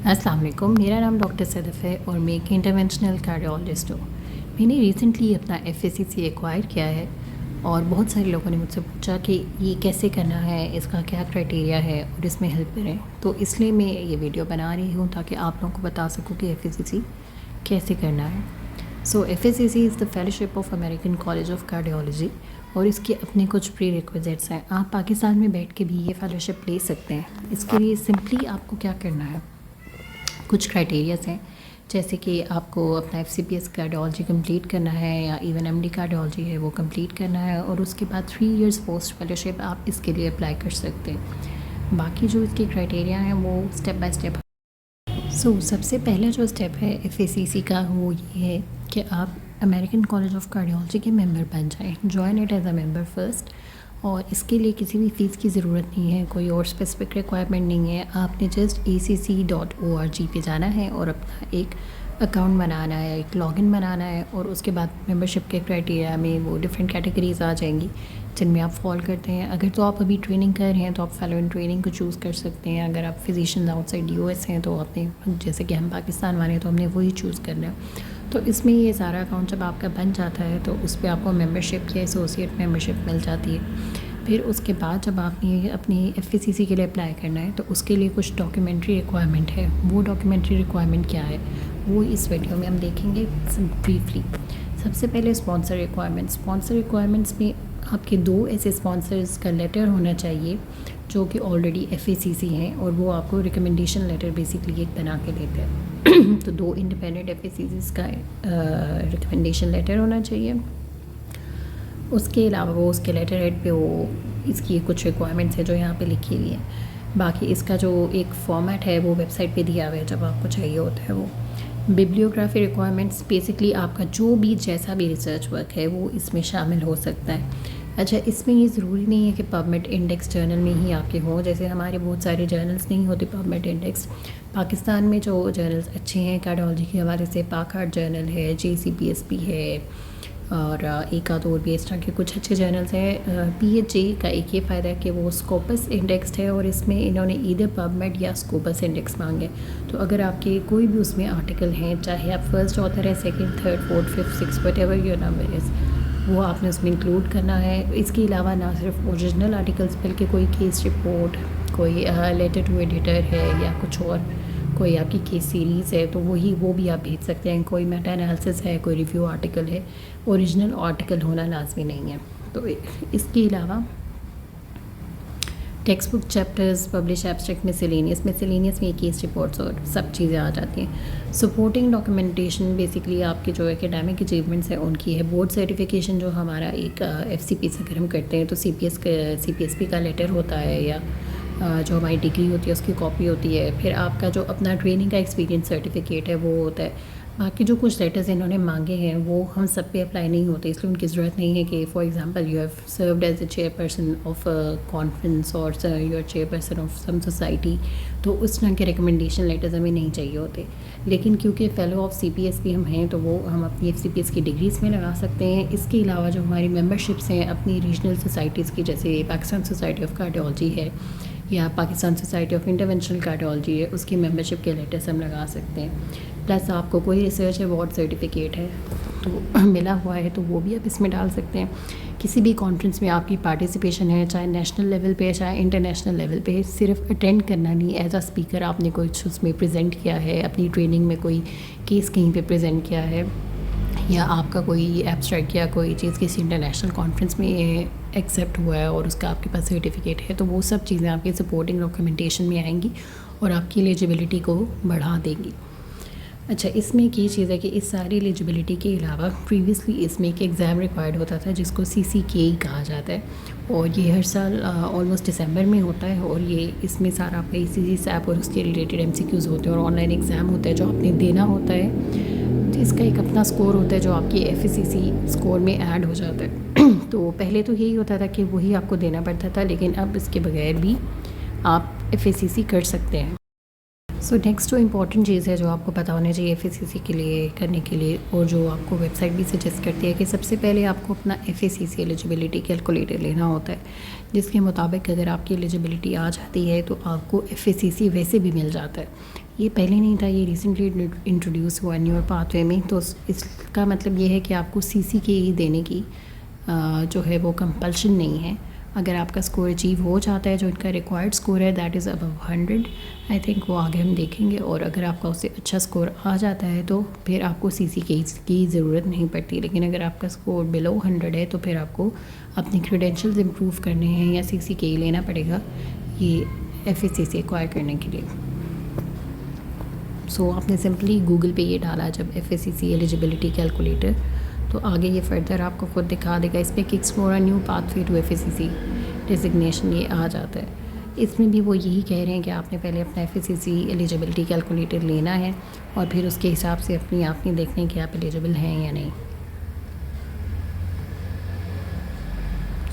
अस्सलाम वालेकुम, मेरा नाम डॉक्टर सदफ़ है और मैं एक इंटरवेंशनल कार्डियोलॉजिस्ट हूँ। मैंने रिसेंटली अपना एफएसीसी एक्वायर किया है और बहुत सारे लोगों ने मुझसे पूछा कि ये कैसे करना है, इसका क्या क्राइटेरिया है और इसमें हेल्प करें। तो इसलिए मैं ये वीडियो बना रही हूँ ताकि आप लोगों को बता सकूँ कि एफएसीसी कैसे करना है। So FACC is the fellowship of American College of Cardiology और इसके अपने कुछ प्री रिक्विजिट्स हैं। आप पाकिस्तान में बैठ के भी ये फेलोशिप ले सकते हैं। इसके लिए सिंपली आपको क्या करना है, कुछ क्राइटेरियाज़ हैं, जैसे कि आपको अपना एफसीपीएस कार्डियोलॉजी कंप्लीट करना है या इवन एमडी कार्डियोलॉजी है वो कंप्लीट करना है और उसके बाद 3 इयर्स पोस्ट फेलोशिप आप इसके लिए अप्लाई कर सकते हैं। बाकी जो इसके क्राइटेरिया हैं वो स्टेप बाय स्टेप। सबसे पहला जो स्टेप है एफएसीसी का वो ये है कि आप अमेरिकन कॉलेज ऑफ कार्डियोलॉजी के मेंबर बन जाएं, join it as a member first. और इसके लिए किसी भी फ़ीस की ज़रूरत नहीं है, कोई और स्पेसिफिक रिक्वायरमेंट नहीं है। आपने जस्ट acc.org पे जाना है और अपना एक अकाउंट बनाना है, एक लॉगिन बनाना है और उसके बाद मेंबरशिप के क्राइटेरिया में वो डिफरेंट कैटेगरीज़ आ जाएंगी जिनमें आप फॉल करते हैं। अगर तो आप अभी ट्रेनिंग कर रहे हैं तो आप फेलो इन ट्रेनिंग को चूज़ कर सकते हैं। अगर आप फिजिशियन आउटसाइड यूएस हैं तो आपने, जैसे कि हम पाकिस्तान वाले हैं, तो हमने वही चूज़ करना है। तो इसमें ये सारा अकाउंट जब आपका बन जाता है तो उस पर आपको मेंबरशिप या एसोसिएट मेंबरशिप मिल जाती है। फिर उसके बाद जब आपने अपनी एफएसीसी के लिए अप्लाई करना है तो उसके लिए कुछ डॉक्यूमेंट्री रिक्वायरमेंट है। वो डॉक्यूमेंट्री रिक्वायरमेंट क्या है वो इस वीडियो में हम देखेंगे ब्रीफली। सबसे पहले स्पॉन्सर रिक्वायरमेंट्स में आपके 2 ऐसे स्पॉन्सर्स का लेटर होना चाहिए जो कि ऑलरेडी एफएसीसी हैं और वो आपको रिकमेंडेशन लेटर बेसिकली एक बना के देते हैं। तो 2 इंडिपेंडेंट एफएसीसीज का रिकमेंडेशन लेटर होना चाहिए। उसके अलावा वो उसके लेटर हेड पे वो इसकी कुछ रिक्वायरमेंट्स है जो यहाँ पे लिखी हुई है। बाकी इसका जो एक फॉर्मेट है वो वेबसाइट पे दिया हुआ है जब आपको चाहिए होता है वो। बिब्लियोग्राफी रिक्वायरमेंट्स बेसिकली आपका जो भी जैसा भी रिसर्च वर्क है वो इसमें शामिल हो सकता है। अच्छा, इसमें ये ज़रूरी नहीं है कि पबमेड इंडेक्स जर्नल में ही आपके हों, जैसे हमारे बहुत सारे जर्नल्स नहीं होते पबमेड इंडेक्स। पाकिस्तान में जो जर्नल्स अच्छे हैं कार्डियोलॉजी के हवाले से, पाकहार्ट जर्नल है, JCPSP है और एक आध और भी इस तरह के कुछ अच्छे जर्नल्स हैं। PHJ का एक ये फ़ायदा है कि वो स्कोपस इंडेक्स्ड है और इसमें इन्होंने ईदर पबमेड या स्कोपस इंडेक्स मांगे। तो अगर आपके कोई भी उसमें आर्टिकल हैं, चाहे आप फर्स्ट ऑथर है, second, third, fourth, fifth, six, what ever your number is, वो आपने उसमें इंक्लूड करना है। इसके अलावा ना सिर्फ ओरिजिनल आर्टिकल्स बल्कि कोई केस रिपोर्ट, कोई लेटर टू एडिटर है या कुछ और, कोई आपकी केस सीरीज़ है तो वो भी आप भेज सकते हैं। कोई मेटा एनालिसिस है, कोई रिव्यू आर्टिकल है, ओरिजिनल आर्टिकल होना लाजमी नहीं है। तो इसके अलावा text book chapters, publish abstract, miscellaneous में केस रिपोर्ट्स और सब चीज़ें आ जाती हैं। सपोर्टिंग डॉक्यूमेंटेशन बेसिकली आपके जो एकेडमिक अचीवमेंट्स हैं उनकी है। बोर्ड सर्टिफिकेशन जो हमारा एक FCP से अगर हम करते हैं तो CPSP का लेटर होता है या जो हमारी डिग्री होती है उसकी कॉपी होती है। फिर आपका जो अपना ट्रेनिंग का एक्सपीरियंस सर्टिफिकेट है वो होता है। बाकी जो कुछ लेटर्स इन्होंने मांगे हैं वो हम सब पे अप्लाई नहीं होते, इसलिए उनकी ज़रूरत नहीं है कि for example you have served as a chairperson of conference और you are chairperson of some society, तो उस तरह के रिकमेंडेशन लेटर्स हमें नहीं चाहिए होते। लेकिन क्योंकि फेलो ऑफ CPSP हम हैं तो वो हम अपनी FCPS की डिग्रीज़ में लगा सकते हैं। इसके अलावा जो हमारी मेम्बरशिप्स हैं अपनी रीजनल सोसाइटीज़ की, जैसे पाकिस्तान सोसाइटी ऑफ कार्डियोलॉजी है या Pakistan society of interventional cardiology है, उसकी मेंबरशिप के लेटर्स हम लगा सकते हैं। प्लस आपको कोई रिसर्च अवार्ड सर्टिफिकेट है तो मिला हुआ है तो वो भी आप इसमें डाल सकते हैं। किसी भी कॉन्फ्रेंस में आपकी पार्टिसिपेशन है, चाहे नेशनल लेवल पे चाहे इंटरनेशनल लेवल पे, सिर्फ अटेंड करना नहीं, एज अ स्पीकर आपने कुछ उसमें प्रेजेंट किया है, अपनी ट्रेनिंग में कोई केस कहीं पे प्रेजेंट किया है या आपका कोई एब्स्ट्रैक्ट या कोई चीज़ किसी इंटरनेशनल कॉन्फ्रेंस में एक्सेप्ट हुआ है और उसका आपके पास सर्टिफिकेट है, तो वो सब चीज़ें आपके सपोर्टिंग डॉक्यूमेंटेशन में आएंगी और आपकी एलिजिबिलिटी को बढ़ा देंगी। अच्छा, इसमें एक ये चीज़ है कि इस सारी एलिजिबिलिटी के अलावा प्रीवियसली इसमें एक एग्ज़ाम रिक्वायर्ड होता था जिसको CCK कहा जाता है और ये हर साल ऑलमोस्ट दिसंबर में होता है और ये इसमें सारा आपका ECG SAP और उसके रिलेटेड MCQs होते हैं और ऑनलाइन एग्ज़ाम होता है जो आपने देना होता है। तो इसका एक अपना स्कोर होता है जो आपकी FACC स्कोर में ऐड हो जाता है। तो पहले तो यही होता था कि वही आपको देना पड़ता था, लेकिन अब इसके बगैर भी आप FACC कर सकते हैं। सो नेक्स्ट जो इम्पॉर्टेंट चीज़ है जो आपको पता होना चाहिए एफएससीसी के लिए करने के लिए, और जो आपको वेबसाइट भी सजेस्ट करती है कि सबसे पहले आपको अपना एफएससीसी एलिजिबिलिटी कैलकुलेटर लेना होता है, जिसके मुताबिक अगर आपकी एलिजिबिलिटी आ जाती है तो आपको एफएससीसी वैसे भी मिल जाता है। ये पहले नहीं था, ये रिसेंटली इंट्रोड्यूस हुआ न्यूअर पाथवे में। तो इसका मतलब ये है कि आपको CCKE देने की जो है वो कंपल्शन नहीं है। अगर आपका स्कोर अचीव हो जाता है, जो इनका रिक्वायर्ड स्कोर है that is above 100, I think वो आगे हम देखेंगे। और अगर आपका उससे अच्छा स्कोर आ जाता है तो फिर आपको CCKE की ज़रूरत नहीं पड़ती। लेकिन अगर आपका स्कोर बिलो 100 है तो फिर आपको अपनी क्रेडेंशियल्स इम्प्रूव करने हैं या CCKE लेना पड़ेगा ये FSCC एक्वायर करने के लिए। सो आपने सिंपली गूगल पे ये डाला जब FSCC एलिजिबिलिटी कैलकुलेटर, तो आगे ये फर्दर आपको खुद दिखा देगा। इस पर explore a new pathway to FSCC designation ये आ जाता है। इसमें भी वो यही कह रहे हैं कि आपने पहले अपना FSCC एलिजिबिलिटी कैलकुलेटर लेना है और फिर उसके हिसाब से अपनी आपने देखना है कि आप एलिजिबल हैं या नहीं।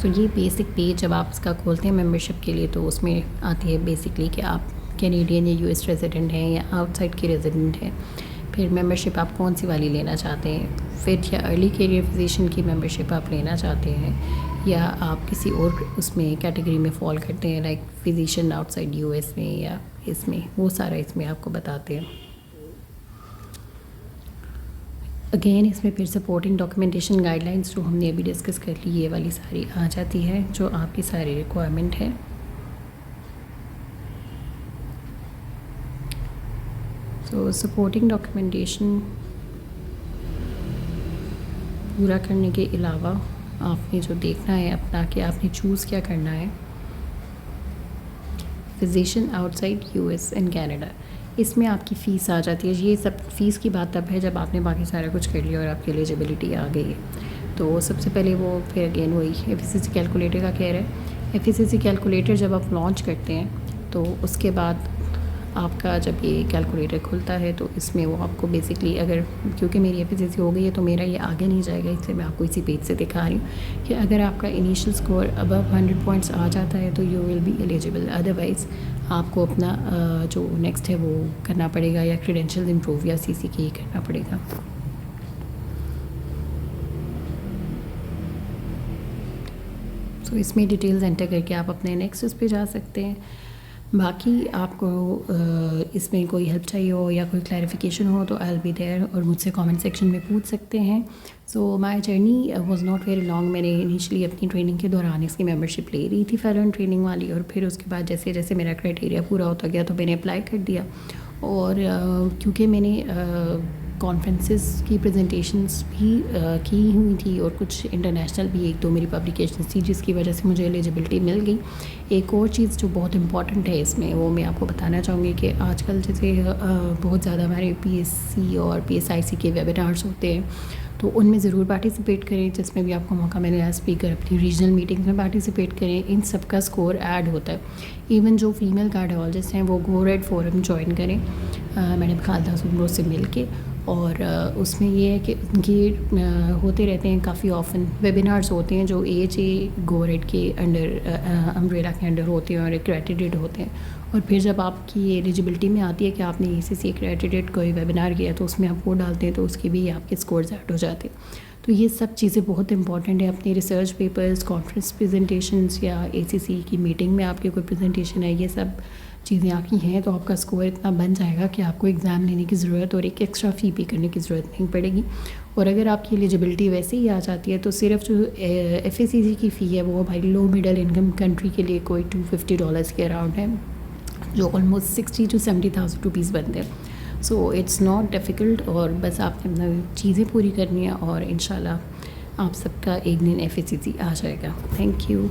सो ये बेसिक पेज जब आप इसका खोलते हैं मेंबरशिप के लिए तो उसमें आती है बेसिकली कि आप कैनेडियन या US रेजिडेंट हैं या आउटसाइड के रेजिडेंट हैं, फिर मेंबरशिप आप कौन सी वाली लेना चाहते हैं, फिर या अर्ली करियर फिजिशियन की मेंबरशिप आप लेना चाहते हैं या आप किसी और उसमें कैटेगरी में फॉल करते हैं लाइक फिजिशियन आउटसाइड US में या इसमें, वो सारा इसमें आपको बताते हैं। अगेन इसमें फिर सपोर्टिंग डॉक्यूमेंटेशन गाइडलाइंस जो हमने अभी डिस्कस कर ली ये वाली सारी आ जाती है जो आपकी सारी रिक्वायरमेंट है। तो सपोर्टिंग डॉक्यूमेंटेशन पूरा करने के अलावा आपने जो देखना है अपना कि आपने चूज़ क्या करना है। Physician outside US and Canada, इसमें आपकी फ़ीस आ जाती है। ये सब फ़ीस की बात तब है जब आपने बाकी सारा कुछ कर लिया और आपकी एलिजिबिलिटी आ गई है। तो सबसे पहले वो फिर अगेन वही FSCC कैलकुलेटर का कह रहा है। FSCC कैलकुलेटर जब आप लॉन्च करते हैं तो उसके बाद आपका जब ये कैलकुलेटर खुलता है तो इसमें वो आपको बेसिकली, अगर क्योंकि मेरी FSCC हो गई है तो मेरा ये आगे नहीं जाएगा, इसलिए मैं आपको इसी पेज से दिखा रही हूँ कि अगर आपका इनिशियल स्कोर अबव 100 पॉइंट्स आ जाता है तो you will be eligible, otherwise आपको अपना जो नेक्स्ट है वो करना पड़ेगा या क्रेडेंशियल इम्प्रूव या CCKE करना पड़ेगा। तो इसमें डिटेल्स एंटर करके आप अपने नेक्स्ट उस पर जा सकते हैं। बाकी आपको इसमें कोई हेल्प चाहिए हो या कोई क्लैरिफिकेशन हो तो आई विल बी देयर और मुझसे कमेंट सेक्शन में पूछ सकते हैं। So my journey was not very long. मैंने इनिशियली अपनी ट्रेनिंग के दौरान इसकी मेंबरशिप ले रही थी फेलो ट्रेनिंग वाली, और फिर उसके बाद जैसे जैसे मेरा क्राइटेरिया पूरा होता गया तो मैंने अप्लाई कर दिया। और क्योंकि मैंने कॉन्फ्रेंसेस की प्रेजेंटेशंस भी की हुई थी और कुछ इंटरनेशनल भी एक दो मेरी पब्लिकेशंस थी जिसकी वजह से मुझे एलिजिबिलिटी मिल गई। एक और चीज़ जो बहुत इंपॉर्टेंट है इसमें वो मैं आपको बताना चाहूँगी कि आजकल जैसे बहुत ज़्यादा हमारे PSC और PSIC के वेबिनार्स होते हैं तो उनमें ज़रूर पार्टिसिपेट करें, जिसमें भी आपको मौका मिले एज स्पीकर अपनी रीजनल मीटिंग्स में पार्टिसिपेट करें। इन सब का स्कोर ऐड होता है। इवन जो फीमेल कार्डियोलॉजिस्ट हैं वो गो रेड फोरम ज्वाइन करें मैडम खालदा सुमरो से मिल के, और उसमें ये है कि उनकी होते रहते हैं काफ़ी ऑफन वेबिनार्स होते हैं जो AHA गो रेड के अंडर अम्ब्रेला के अंडर होते हैं और एक्रेडिटेड होते हैं। और फिर जब आपकी एलिजिबिलिटी में आती है कि आपने ACC एक्रेडिटेड कोई वेबिनार किया तो उसमें आप वो डालते हैं तो उसके भी आपके स्कोर्स ऐड हो जाते हैं। तो ये सब चीज़ें बहुत इंपॉर्टेंट है। अपने रिसर्च पेपर्स, कॉन्फ्रेंस प्रेजेंटेशंस या ACC की मीटिंग में आपके कोई प्रेजेंटेशन है, ये सब चीज़ें आपकी हैं तो आपका स्कोर इतना बन जाएगा कि आपको एग्ज़ाम लेने की ज़रूरत और एक एक्स्ट्रा फ़ी पे करने की ज़रूरत नहीं पड़ेगी। और अगर आपकी एलिजिबिलिटी वैसे ही आ जाती है तो सिर्फ जो FSCC की फ़ी है वो भाई लो मिडल इनकम कंट्री के लिए कोई $250 के अराउंड है, जो ऑलमोस्ट 60,000 to 70,000 रुपीज़ बनते हैं। सो इट्स नॉट डिफ़िकल्ट, और बस आपने अपना चीज़ें पूरी करनी है और इंशाल्लाह आप सबका एक दिन FSCC आ जाएगा। Thank you.